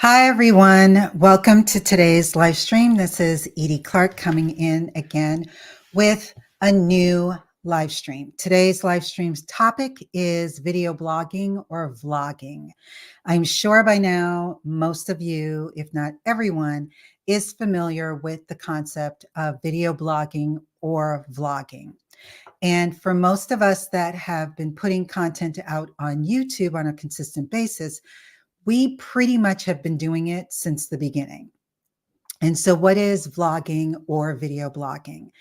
Hi, everyone. Welcome to today's live stream. This is Edie Clarke coming in again with a new live stream. Today's live stream's topic is video blogging or vlogging. I'm sure by now, most of you, if not everyone, is familiar with the concept of video blogging or vlogging. And for most of us that have been putting content out on YouTube on a consistent basis, we pretty much have been doing it since the beginning. And so, what is vlogging or video blogging?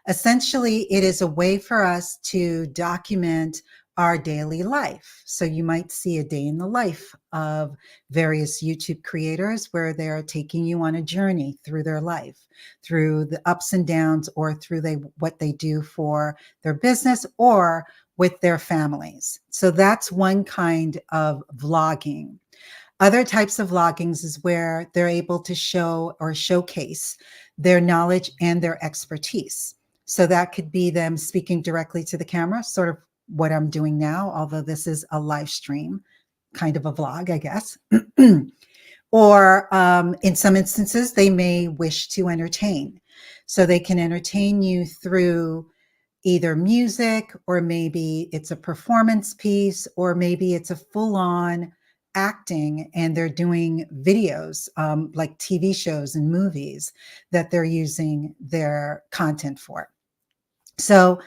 Essentially, it is a way for us to document our daily life. So, you might see a day in the life of various YouTube creators where they're taking you on a journey through their life, through the ups and downs, or through what they do for their business or with their families. So, that's one kind of vlogging. Other types of vloggings is where they're able to show or showcase their knowledge and their expertise. So that could be them speaking directly to the camera, sort of what I'm doing now, although this is a live stream, kind of a vlog, I guess. Or in some instances, they may wish to entertain. So they can entertain you through either music, or maybe it's a performance piece, or maybe it's a full-on acting and they're doing videos like TV shows and movies that they're using their content for. So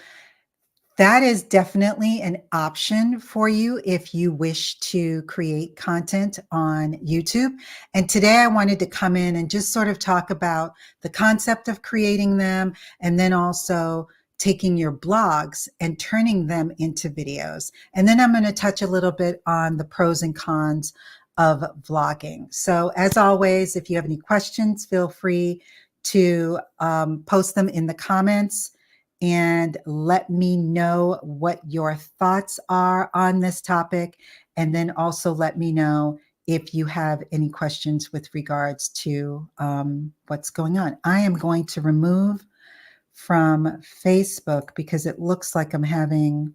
that is definitely an option for you if you wish to create content on YouTube. And today I wanted to come in and just sort of talk about the concept of creating them, and then also taking your blogs and turning them into videos. And then I'm going to touch a little bit on the pros and cons of vlogging. So as always, if you have any questions, feel free to post them in the comments and let me know what your thoughts are on this topic. And then also let me know if you have any questions with regards to what's going on. I am going to remove from Facebook because it looks like I'm having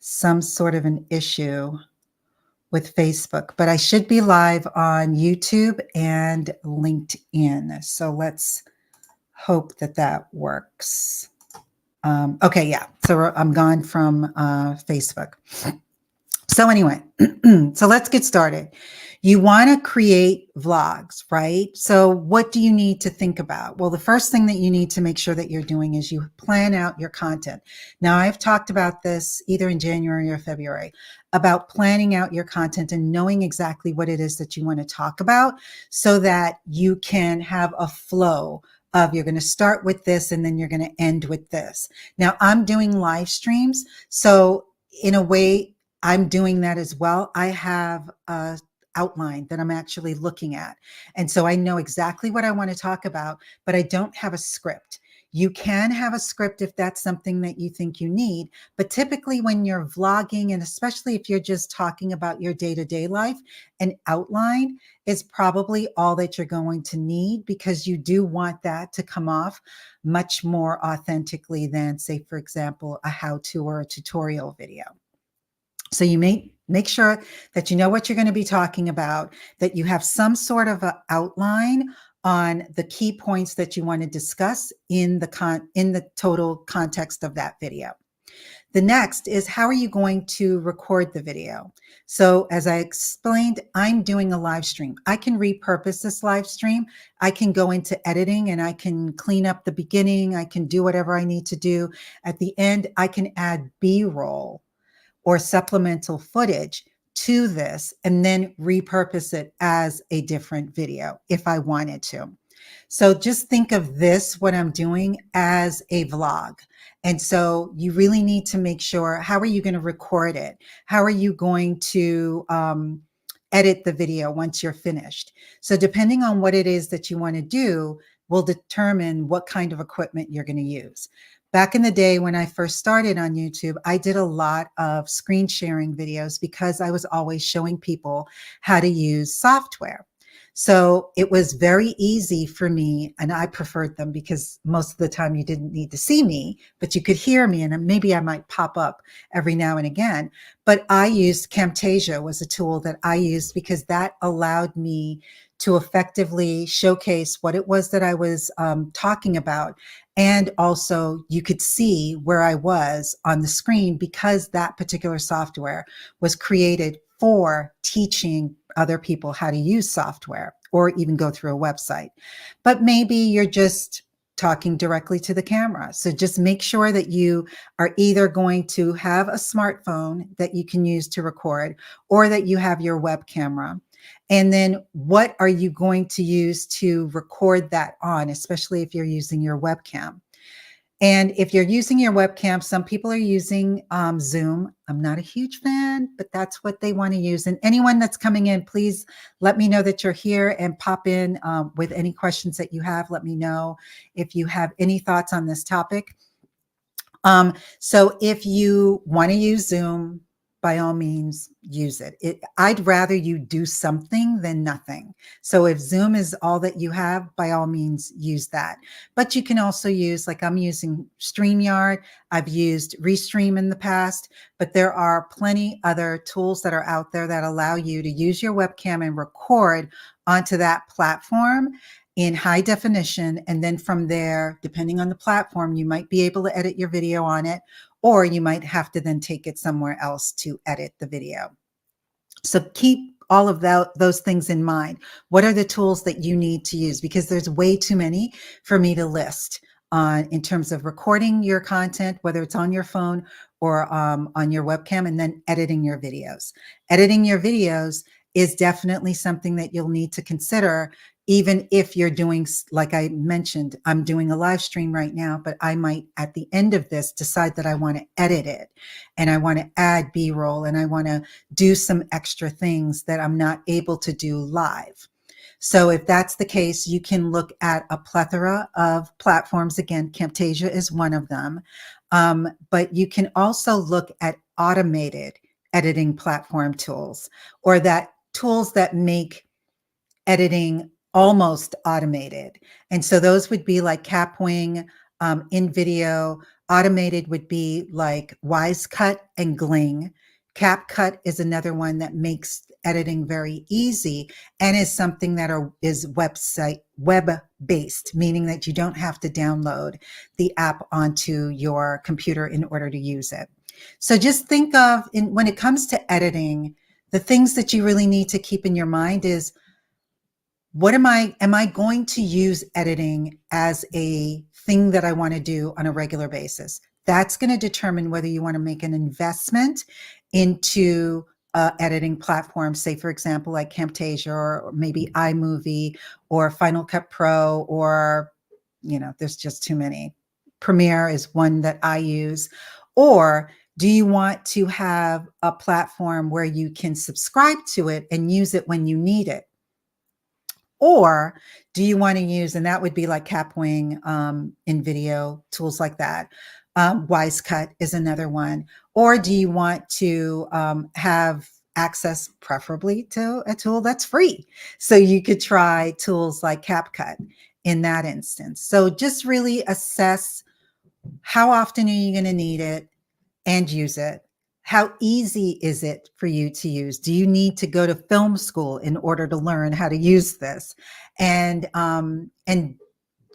some sort of an issue with Facebook, but I should be live on YouTube and LinkedIn. So let's hope that that works. Okay, yeah. So I'm gone from Facebook. So anyway, so let's get started. You want to create vlogs, right? So what do you need to think about? Well, the first thing that you need to make sure that you're doing is you plan out your content. Now, I've talked about this either in January or February about planning out your content and knowing exactly what it is that you want to talk about so that you can have a flow of you're going to start with this and then you're going to end with this. Now, I'm doing live streams. So in a way, I'm doing that as well. I have a outline that I'm actually looking at. And so I know exactly what I want to talk about, but I don't have a script. You can have a script if that's something that you think you need. But typically when you're vlogging, and especially if you're just talking about your day-to-day life, an outline is probably all that you're going to need because you do want that to come off much more authentically than, say, for example, a how-to or a tutorial video. So you make sure that you know what you're going to be talking about, that you have some sort of an outline on the key points that you want to discuss in the total context of that video. The next is, how are you going to record the video? So as I explained, I'm doing a live stream. I can repurpose this live stream. I can go into editing and I can clean up the beginning. I can do whatever I need to do. At the end, I can add B-roll or supplemental footage to this and then repurpose it as a different video if I wanted to. So just think of this, what I'm doing, as a vlog. And so you really need to make sure, how are you going to record it? How are you going to edit the video once you're finished? So depending on what it is that you want to do will determine what kind of equipment you're going to use. Back in the day when I first started on YouTube, I did a lot of screen sharing videos because I was always showing people how to use software. So it was very easy for me, and I preferred them because most of the time you didn't need to see me, but you could hear me, and maybe I might pop up every now and again. But I used Camtasia was a tool that I used because that allowed me to effectively showcase what it was that I was talking about. And also, you could see where I was on the screen because that particular software was created for teaching other people how to use software or even go through a website. But maybe you're just talking directly to the camera. So just make sure that you are either going to have a smartphone that you can use to record or that you have your web camera. And then what are you going to use to record that on, especially if you're using your webcam? And if you're using your webcam, some people are using Zoom. I'm not a huge fan, but that's what they want to use. And anyone that's coming in, please let me know that you're here and pop in with any questions that you have. Let me know if you have any thoughts on this topic. So if you want to use Zoom, by all means, use it. I'd rather you do something than nothing. So if Zoom is all that you have, by all means, use that. But you can also use, like I'm using StreamYard. I've used Restream in the past, but there are plenty other tools that are out there that allow you to use your webcam and record onto that platform in high definition. And then from there, depending on the platform, you might be able to edit your video on it, or you might have to then take it somewhere else to edit the video. So keep all of those things in mind. What are the tools that you need to use? Because there's way too many for me to list in terms of recording your content, whether it's on your phone or on your webcam, and then editing your videos. Editing your videos is definitely something that you'll need to consider, even if you're doing, like I mentioned, I'm doing a live stream right now, but I might at the end of this decide that I want to edit it and I want to add B-roll and I want to do some extra things that I'm not able to do live. So if that's the case, you can look at a plethora of platforms. Again, Camtasia is one of them. But you can also look at automated editing platform tools, or that tools that make editing almost automated. And so those would be like Capwing, InVideo. Automated would be like Wisecut and Gling. CapCut is another one that makes editing very easy and is something that is web-based, meaning that you don't have to download the app onto your computer in order to use it. So just think of, when it comes to editing, the things that you really need to keep in your mind is, am I going to use editing as a thing that I want to do on a regular basis? That's going to determine whether you want to make an investment into editing platforms, say, for example, like Camtasia or maybe iMovie or Final Cut Pro, or, there's just too many. Premiere is one that I use. Or do you want to have a platform where you can subscribe to it and use it when you need it? Or do you want to use, and that would be like Capwing, InVideo, tools like that. Wisecut is another one. Or do you want to have access preferably to a tool that's free? So you could try tools like CapCut in that instance. So just really assess, how often are you going to need it and use it? How easy is it for you to use? Do you need to go to film school in order to learn how to use this? And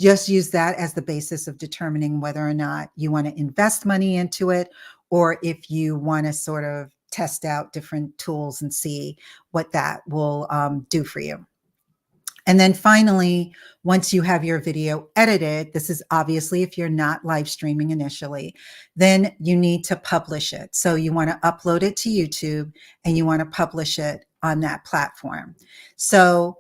just use that as the basis of determining whether or not you want to invest money into it, or if you want to sort of test out different tools and see what that will do for you. And then finally, once you have your video edited, this is obviously if you're not live streaming initially, then you need to publish it. So you want to upload it to YouTube and you want to publish it on that platform. So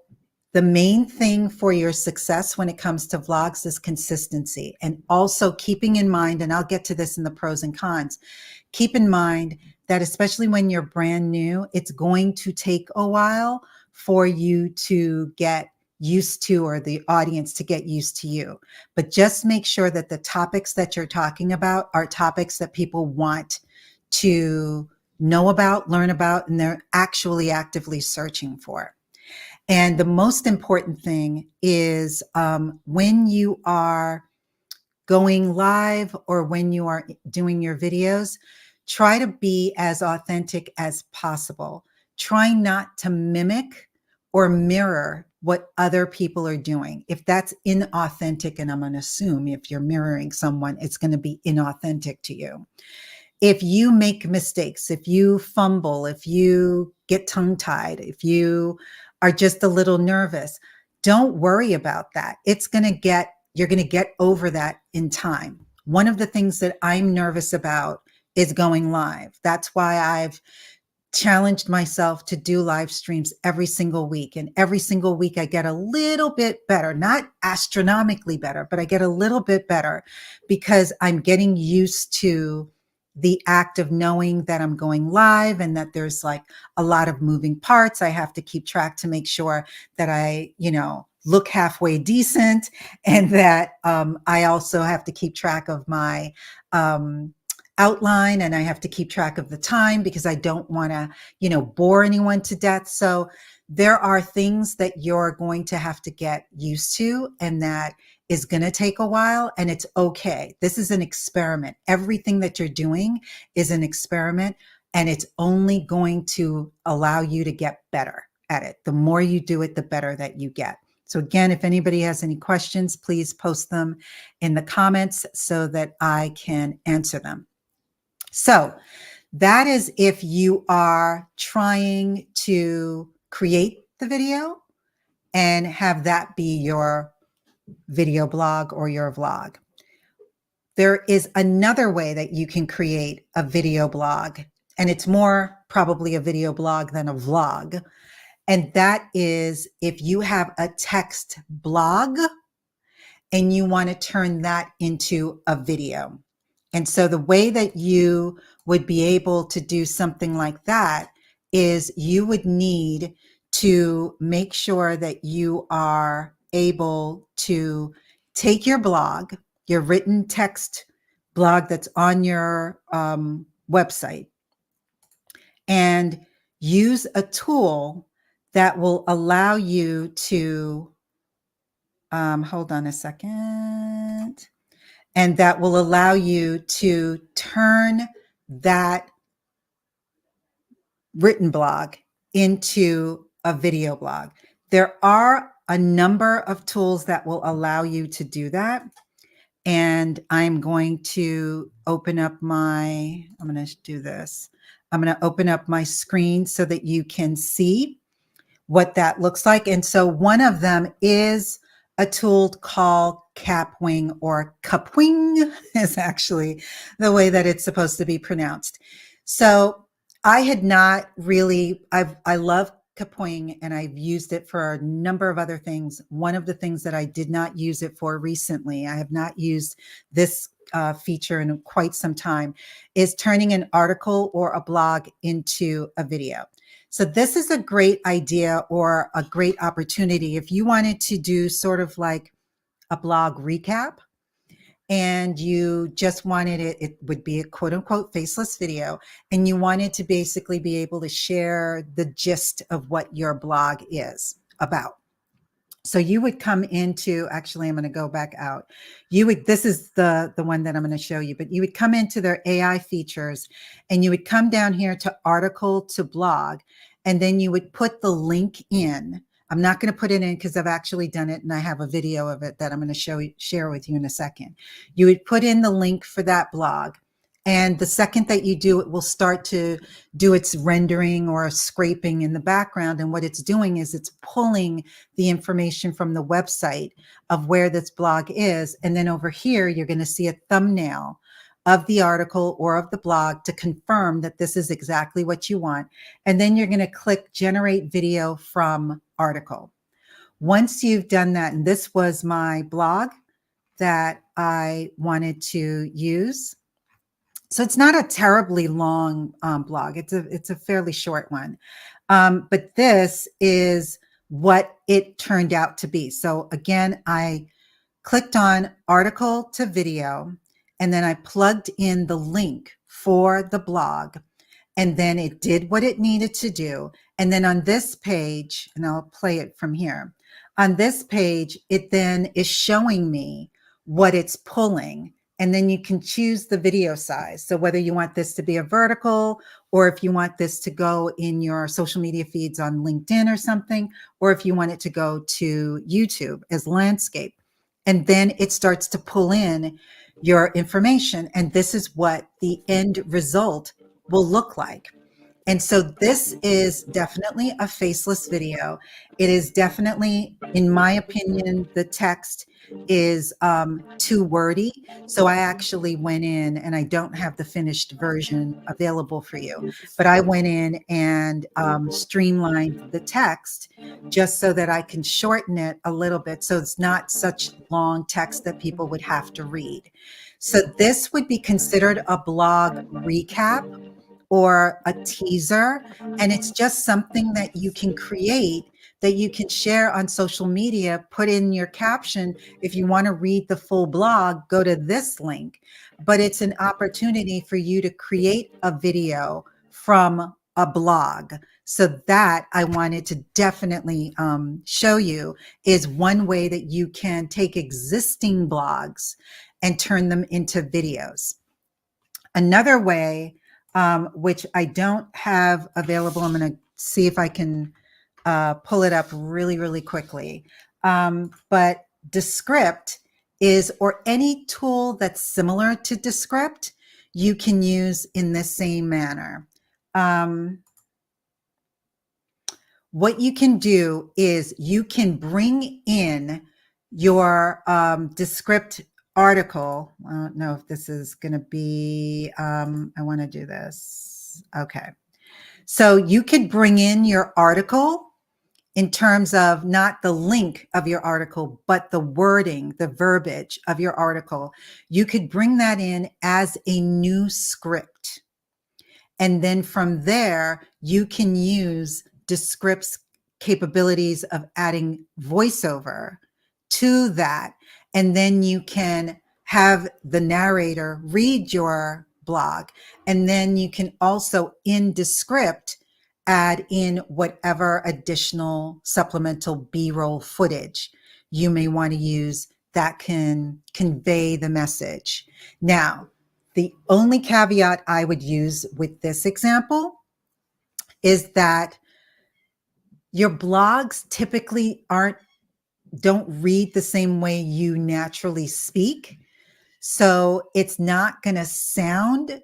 the main thing for your success when it comes to vlogs is consistency, and also keeping in mind, and I'll get to this in the pros and cons, keep in mind that especially when you're brand new, it's going to take a while for you to get used to, or the audience to get used to you. But just make sure that the topics that you're talking about are topics that people want to know about, learn about, and they're actually actively searching for. And the most important thing is when you are going live or when you are doing your videos, try to be as authentic as possible. Try not to mimic or mirror what other people are doing. If that's inauthentic, and I'm going to assume if you're mirroring someone, it's going to be inauthentic to you. If you make mistakes, if you fumble, if you get tongue tied, if you are just a little nervous, don't worry about that. You're going to get over that in time. One of the things that I'm nervous about is going live. That's why I've challenged myself to do live streams every single week. And every single week I get a little bit better, not astronomically better, but I get a little bit better because I'm getting used to the act of knowing that I'm going live and that there's like a lot of moving parts. I have to keep track to make sure that I, look halfway decent, and that I also have to keep track of my outline, and I have to keep track of the time because I don't want to, bore anyone to death. So there are things that you're going to have to get used to, and that is going to take a while, and it's okay. This is an experiment. Everything that you're doing is an experiment, and it's only going to allow you to get better at it. The more you do it, the better that you get. So again, if anybody has any questions, please post them in the comments so that I can answer them. So that is if you are trying to create the video and have that be your video blog or your vlog. There is another way that you can create a video blog, and it's more probably a video blog than a vlog. And that is if you have a text blog and you want to turn that into a video. And so the way that you would be able to do something like that is you would need to make sure that you are able to take your blog, your written text blog that's on your website, and use a tool that will allow you to, hold on a second, and that will allow you to turn that written blog into a video blog. There are a number of tools that will allow you to do that. And I'm going to open up I'm going to do this. I'm going to open up my screen so that you can see what that looks like. And so one of them is a tool called Kapwing, or Kapwing is actually the way that it's supposed to be pronounced. So I had not really, I love Kapwing, and I've used it for a number of other things. One of the things that I did not use it for recently, I have not used this feature in quite some time, is turning an article or a blog into a video. So this is a great idea or a great opportunity if you wanted to do sort of like a blog recap, and you just wanted it would be a quote unquote faceless video, and you wanted to basically be able to share the gist of what your blog is about. So you would come into, actually, I'm going to go back out. This is the one that I'm going to show you, but you would come into their AI features, and you would come down here to article to blog, and then you would put the link in. I'm not going to put it in because I've actually done it, and I have a video of it that I'm going to share with you in a second. You would put in the link for that blog, and the second that you do, it will start to do its rendering or scraping in the background. And what it's doing is it's pulling the information from the website of where this blog is. And then over here, you're going to see a thumbnail of the article or of the blog to confirm that this is exactly what you want. And then you're going to click generate video from article. Once you've done that, and this was my blog that I wanted to use. So it's not a terribly long blog. It's a fairly short one. But this is what it turned out to be. So again, I clicked on article to video, and then I plugged in the link for the blog. and then it did what it needed to do. And then on this page, and I'll play it from here, on this page, it then is showing me what it's pulling. And then you can choose the video size. So whether you want this to be a vertical, or if you want this to go in your social media feeds on LinkedIn or something, or if you want it to go to YouTube as landscape. And then it starts to pull in your information. And this is what the end result will look like. And so this is definitely a faceless video. It is definitely, in my opinion, the text is too wordy. So I actually went in, and I don't have the finished version available for you, but I went in and streamlined the text just so that I can shorten it a little bit. So it's not such long text that people would have to read. So this would be considered a blog recap or a teaser. And it's just something that you can create that you can share on social media, put in your caption. If you want to read the full blog, go to this link. But it's an opportunity for you to create a video from a blog. So that I wanted to definitely show you is one way that you can take existing blogs and turn them into videos. Another way, which I don't have available, I'm going to see if I can pull it up really, really quickly. But Descript is, or any tool that's similar to Descript, you can use in the same manner. What you can do is you can bring in your Descript article. I don't know if this is going to be, I want to do this. Okay. So you could bring in your article in terms of not the link of your article, but the wording, the verbiage of your article. You could bring that in as a new script. And then from there, you can use Descript's capabilities of adding voiceover to that. And then you can have the narrator read your blog. And then you can also, in Descript, add in whatever additional supplemental B-roll footage you may want to use that can convey the message. Now, the only caveat I would use with this example is that your blogs typically don't read the same way you naturally speak. So it's not going to sound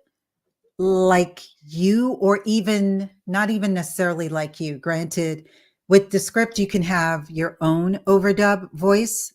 like you, or even not even necessarily like you. Granted, with Descript, you can have your own overdub voice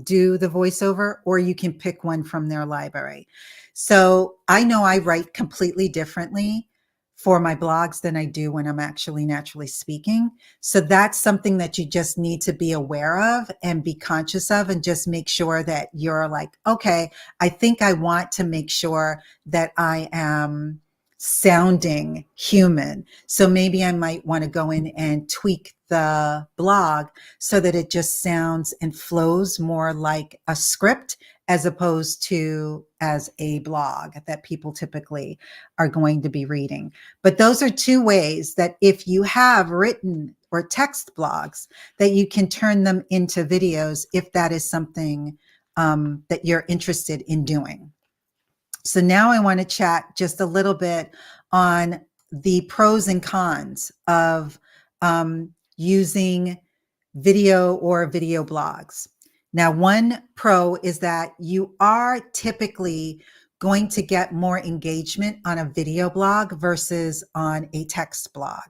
do the voiceover, or you can pick one from their library. So I know I write completely differently for my blogs than I do when I'm actually naturally speaking. So that's something that you just need to be aware of and be conscious of, and just make sure that you're like, okay, I think I want to make sure that I am sounding human. So maybe I might want to go in and tweak the blog so that it just sounds and flows more like a script as opposed to as a blog that people typically are going to be reading. But those are two ways that if you have written or text blogs, that you can turn them into videos if that is something that you're interested in doing. So now I want to chat just a little bit on the pros and cons of using video or video blogs. Now, one pro is that you are typically going to get more engagement on a video blog versus on a text blog.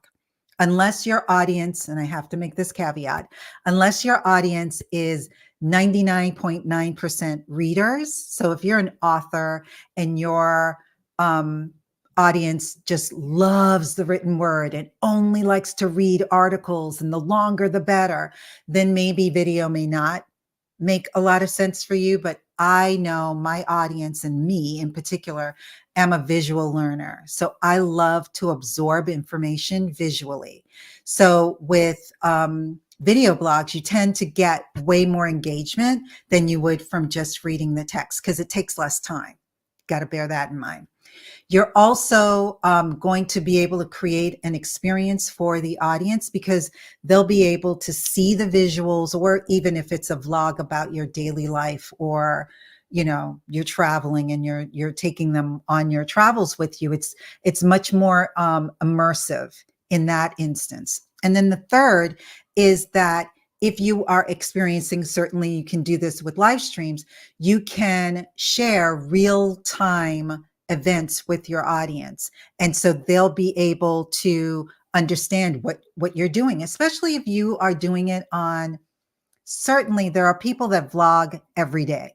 Unless your audience, and I have to make this caveat, unless your audience is 99.9% readers. So if you're an author and your audience just loves the written word and only likes to read articles, and the longer the better, then maybe video may not make a lot of sense for you. But I know my audience, and me in particular, am a visual learner. So I love to absorb information visually. So with video blogs, you tend to get way more engagement than you would from just reading the text, because it takes less time. got to bear that in mind. You're also going to be able to create an experience for the audience because they'll be able to see the visuals, or even if it's a vlog about your daily life, or you're traveling and you're taking them on your travels with you. It's much more immersive in that instance. And then the third is that if you are experiencing, certainly you can do this with live streams, you can share real time events with your audience. And so they'll be able to understand what you're doing, especially if you are doing it on, certainly there are people that vlog every day.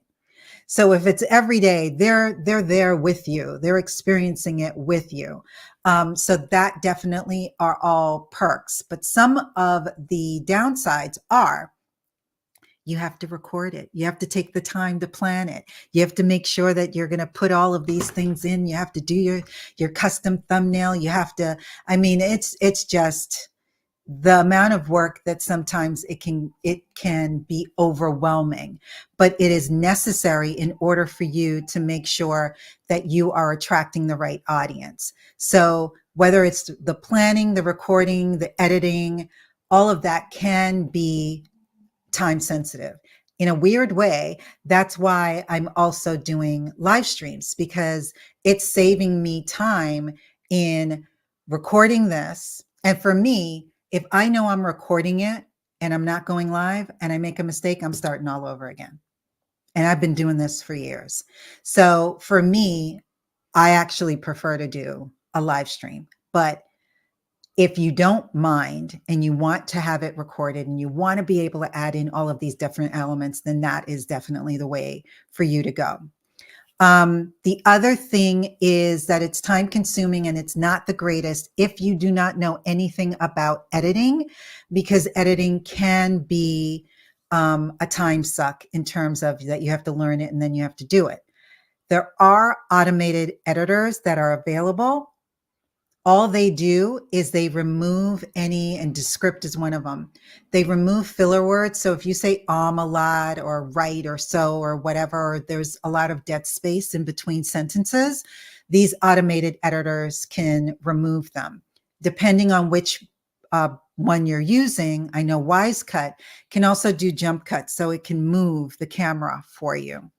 So if it's every day, they're there with you, they're experiencing it with you. So that definitely are all perks. But some of the downsides are, you have to record it. You have to take the time to plan it. You have to make sure that you're going to put all of these things in. You have to do your custom thumbnail. You have to, I mean, it's just the amount of work that sometimes it can be overwhelming, but it is necessary in order for you to make sure that you are attracting the right audience. So whether it's the planning, the recording, the editing, all of that can be time sensitive. In a weird way, that's why I'm also doing live streams, because it's saving me time in recording this. And for me, if I know I'm recording it and I'm not going live and I make a mistake, I'm starting all over again. And I've been doing this for years. So for me, I actually prefer to do a live stream. But if you don't mind and you want to have it recorded and you want to be able to add in all of these different elements, then that is definitely the way for you to go. The other thing is that it's time consuming and it's not the greatest if you do not know anything about editing, because editing can be a time suck in terms of that you have to learn it and then you have to do it. There are automated editors that are available. All they do is they remove any, and Descript is one of them. They remove filler words. So if you say a lot or right or so or whatever, there's a lot of dead space in between sentences. These automated editors can remove them. Depending on which one you're using, I know WiseCut can also do jump cuts, so it can move the camera for you.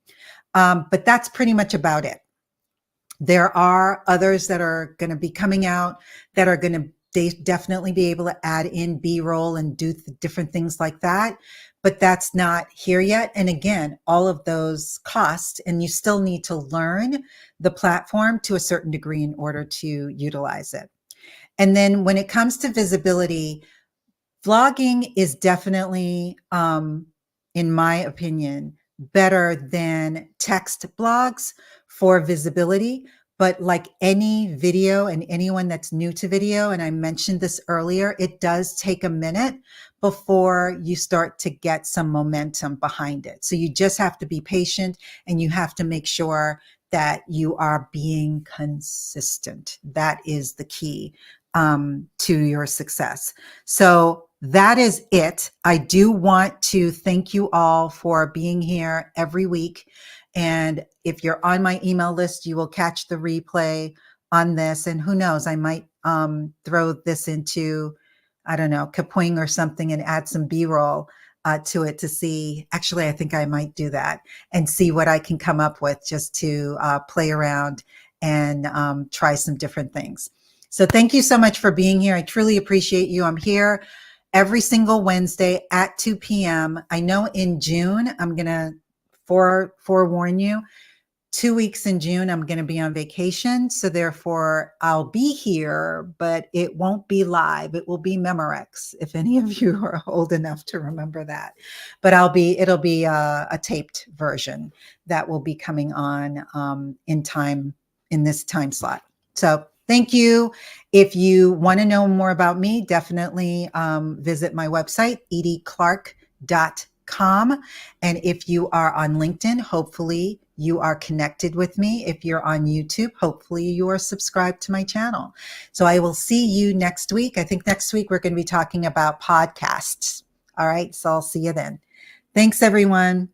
But that's pretty much about it. There are others that are going to be coming out that are going to definitely be able to add in B-roll and do different things like that, but that's not here yet. And again, all of those cost, and you still need to learn the platform to a certain degree in order to utilize it. And then when it comes to visibility, vlogging is definitely, in my opinion, better than text blogs for visibility. But like any video, and anyone that's new to video, and I mentioned this earlier, it does take a minute before you start to get some momentum behind it. So you just have to be patient, and you have to make sure that you are being consistent. That is the key to your success. So that is it. I do want to thank you all for being here every week. And if you're on my email list, you will catch the replay on this. And who knows, I might throw this into, I don't know, Kapwing or something, and add some B-roll to it to see. Actually, I think I might do that and see what I can come up with, just to play around and try some different things. So thank you so much for being here. I truly appreciate you. I'm here every single Wednesday at 2 p.m. I know in June, I'm going to forewarn you, 2 weeks in June, I'm going to be on vacation. So therefore I'll be here, but it won't be live. It will be Memorex, if any of you are old enough to remember that. But it'll be a taped version that will be coming on in this time slot. So thank you. If you want to know more about me, definitely visit my website, edieclarke.com. And if you are on LinkedIn, hopefully you are connected with me. If you're on YouTube, hopefully you are subscribed to my channel. So I will see you next week. I think next week we're going to be talking about podcasts. All right. So I'll see you then. Thanks, everyone.